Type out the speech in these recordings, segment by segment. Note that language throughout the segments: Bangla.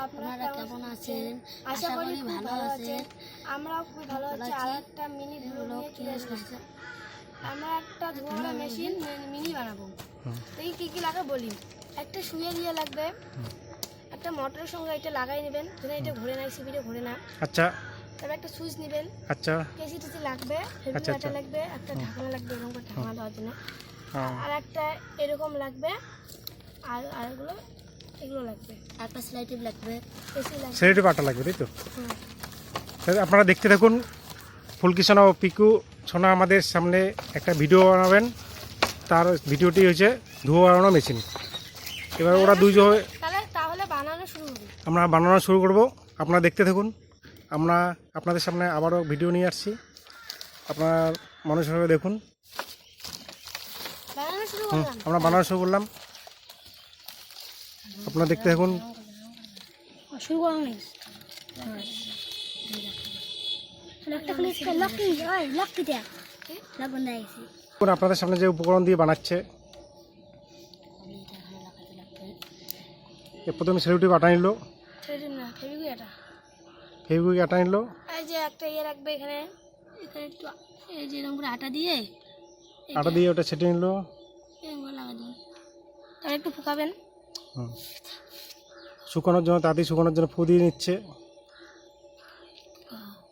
আপনারা কেমন আছেন? আশা করি ভালো আছেন। আমরাও খুব ভালো আছি। আর একটা মিনি ব্লগ চলে এসেছে। আমরা একটা ধোয়া মেশিন মিনি বানাবো। এই কি লাগে বলি। একটা সুইয়ের ইয়ে লাগবে, একটা মোটরের সঙ্গে এটা লাগাই নেবেন, যেন এটা ঘুরে না, সিবিটা ঘুরে না। আচ্ছা। তবে একটা সুইচ নেবেন। আচ্ছা। কেসি টেসি লাগবে, ফেভিকুইক লাগবে, একটা ঢাকনা লাগবে এরকম করে ঢাকনা দেওয়ার জন্য। আর একটা এরকম লাগবে, আর এগুলো লাগবে, একটা স্লাইটিভ লাগবে, সেলেটিভ আটা লাগবে, তাই তো? আপনারা দেখতে থাকুন। ফুলকি সোনা ও পিকু সোনা আমাদের সামনে একটা ভিডিও বানাবেন। তার ভিডিওটি হচ্ছে ধোয়া বানানো মেশিন। এবার ওরা দুইজন তাহলে বানানো শুরু হবে। আমরা বানানো শুরু করব। আপনারা দেখতে থাকুন। আমরা আপনাদের সামনে আবারও ভিডিও নিয়ে আসছি, আপনারা মনোযোগ দেখুন। আমরা বানানো শুরু করলাম, আপনারা দেখতে থাকুন। শুরু করা নেই, আপনাদের সামনে যে উপকরণ দিয়ে বানাচ্ছে, প্রথমে সেলুটি আটা নিল, ফেভিকুইক আটা নিল। এই যে একটা ইয়ে রাখবে এখানে, এখানে একটু এই যে এরকম করে আটা দিয়ে ওটা ছেটে নিল, লাগা দিন, তাহলে একটু ফুকাবেন। শুকানোর জন্য, তাড়াতাড়ি শুকানোর জন্য ফু দিয়ে নিচ্ছে।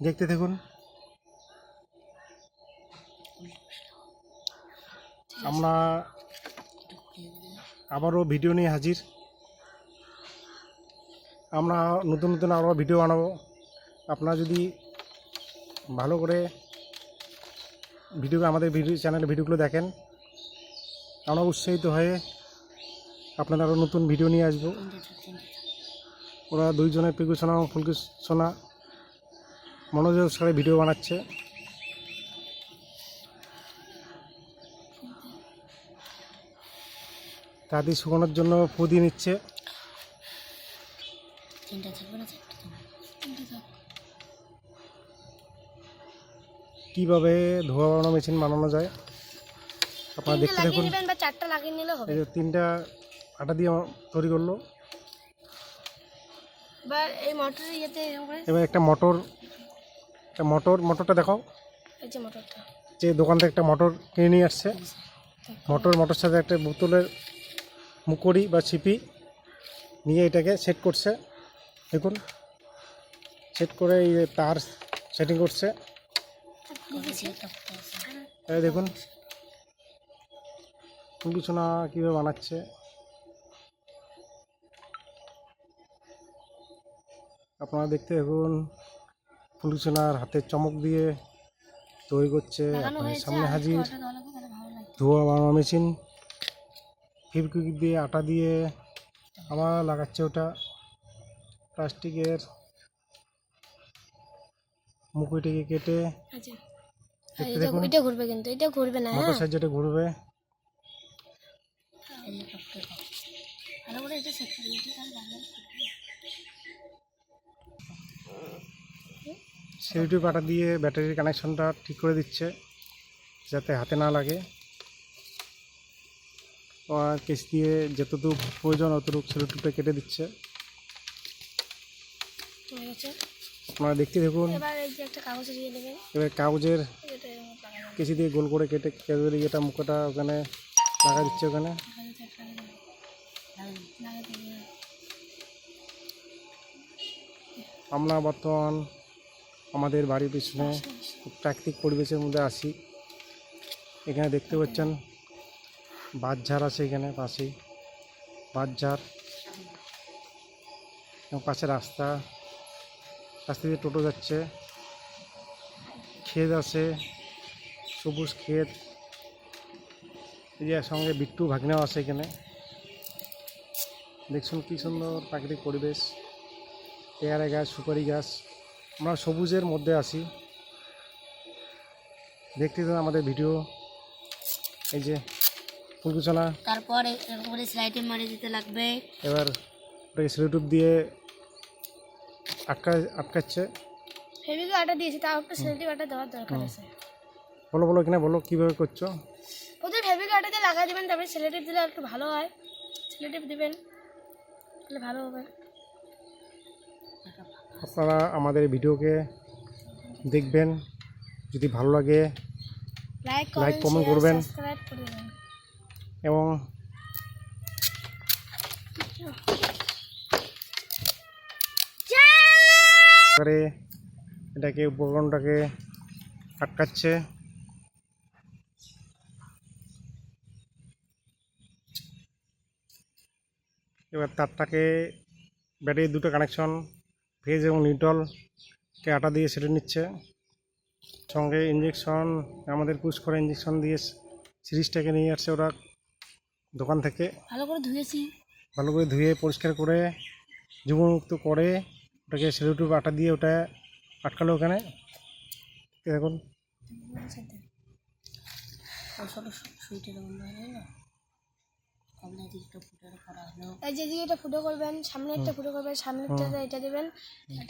দেখতে থাকুন। আমরা আবারও ভিডিও নিয়ে হাজির। আমরা নতুন নতুন আরও ভিডিও বানাবো। আপনারা যদি ভালো করে আমাদের ভিডিও চ্যানেলে ভিডিওগুলো দেখেন, আমরা উৎসাহিত হয়ে আপনাদের আরও নতুন ভিডিও নিয়ে আসবো। ওরা দুইজনে, পিকু সোনা ও ফুলকি সোনা, মনোযোগ সহকারে ভিডিও বানাচ্ছে। তাড়াতাড়ি শুকানোর জন্য ফু দিয়ে নিচ্ছে। কিভাবে ধোয়া বানানো মেশিন বানানো যায় আপনারা দেখতে দেখুন। এই যে 3টা আটা দিয়ে তৈরি করলো। এবার একটা মোটরটা দেখাও। যে দোকান থেকে একটা মোটর কিনে নিয়ে আসছে, মোটর সাথে একটা বোতলের মুকড়ি বা ছিপি নিয়ে এটাকে সেট করছে। দেখুন, সেট করে এই তার সেটিং করছে। এই দেখুন ফুলকি সোনা কীভাবে বানাচ্ছে। আপনারা দেখতে দেখুন। ফুলকি সোনার হাতের চমক দিয়ে তৈরি করছে। আপনাদের সামনে হাজির ধোয়া বানানো মেশিন। ফেভিকুইক দিয়ে আটা দিয়ে আবার লাগাচ্ছে ওটা প্লাস্টিকের মুকুটিকে কেটে। দেখুন, এটা ঘুরবে, কিন্তু এটা ঘুরবে না, মোটর সাহায্যে এটা ঘুরবে। সেলুটি আটা দিয়ে ব্যাটারির কানেকশনটা ঠিক করে দিচ্ছে যাতে হাতে না লাগে। আর কেস দিয়ে যতটুকু প্রয়োজন অতটুকু সেলুটিটা কেটে দিচ্ছে। আপনারা দেখতে দেখুন। এবার কাগজের কেসি দিয়ে গোল করে কেটে এটা মুখটা ওখানে লাগা দিচ্ছে। ওখানে আমরা বর্তমান আমাদের বাড়ির পিছনে প্রাকৃতিক পরিবেশের মধ্যে আছি। এখানে দেখতে পাচ্ছেন বাঁশঝাড় আছে, এখানে পাশেই বাঁশঝাড় এবং পাশে রাস্তা দিয়ে টোটো যাচ্ছে। ক্ষেত আছে, সবুজ ক্ষেত। এই যে সঙ্গে বিট্টু ভাগ্নেও আছে এখানে। দেখছেন কি সুন্দর প্রাকৃতিক পরিবেশ, পেয়ারা গাছ, সুপারি গাছ। আমরা সবুজের মধ্যে আছি। দেখতে তো আমাদের ভিডিও। এই যে ফুলকি সোনা, তারপরে এরকম করে স্লাইটিভ মারি দিতে লাগবে। এবার ওটাকে সেলুটিপ দিয়ে আটকাচ্ছে। ফেভিকুইক আটা দিয়েছি, তাও একটু সেলুটিপ আটা দেওয়ার দরকার আছে। বলো কিনা বলো কিভাবে করছো। প্রথমে ফেভিকুইক আটা দিয়ে লাগা দেবেন, তারপরে সেলুটিপ দিলে একটু ভালো হয়। সেলুটিপ দিবেন তাহলে ভালো হবে। আপনারা আমাদের ভিডিওকে দেখবেন, যদি ভালো লাগে লাইক কমেন্ট করবেন সাবস্ক্রাইব করে দেবেন। এবং এটাকে উপকরণটাকে আটকাচ্ছে। এবার তারটাকে ব্যাটারি দুটো কানেকশন ফেজ এবং নিউট্রালকে আটা দিয়ে সেটে নিচ্ছে। সঙ্গে ইঞ্জেকশন, আমাদের পুশ করে ইঞ্জেকশন দিয়ে সিরিজটাকে নিয়ে আসছে ওরা দোকান থেকে। ভালো করে ধুয়েছি। ভালো করে ধুয়ে পরিষ্কার করে জীবাণুমুক্ত করে ওটাকে সেলুটিউব আটা দিয়ে ওটা আটকালো ওখানে। দেখুন এই যে দিকে এটা ফুটো করবেন, সামনে একটা ফুটো করবেন, সামনেরটা এটা দেবেন,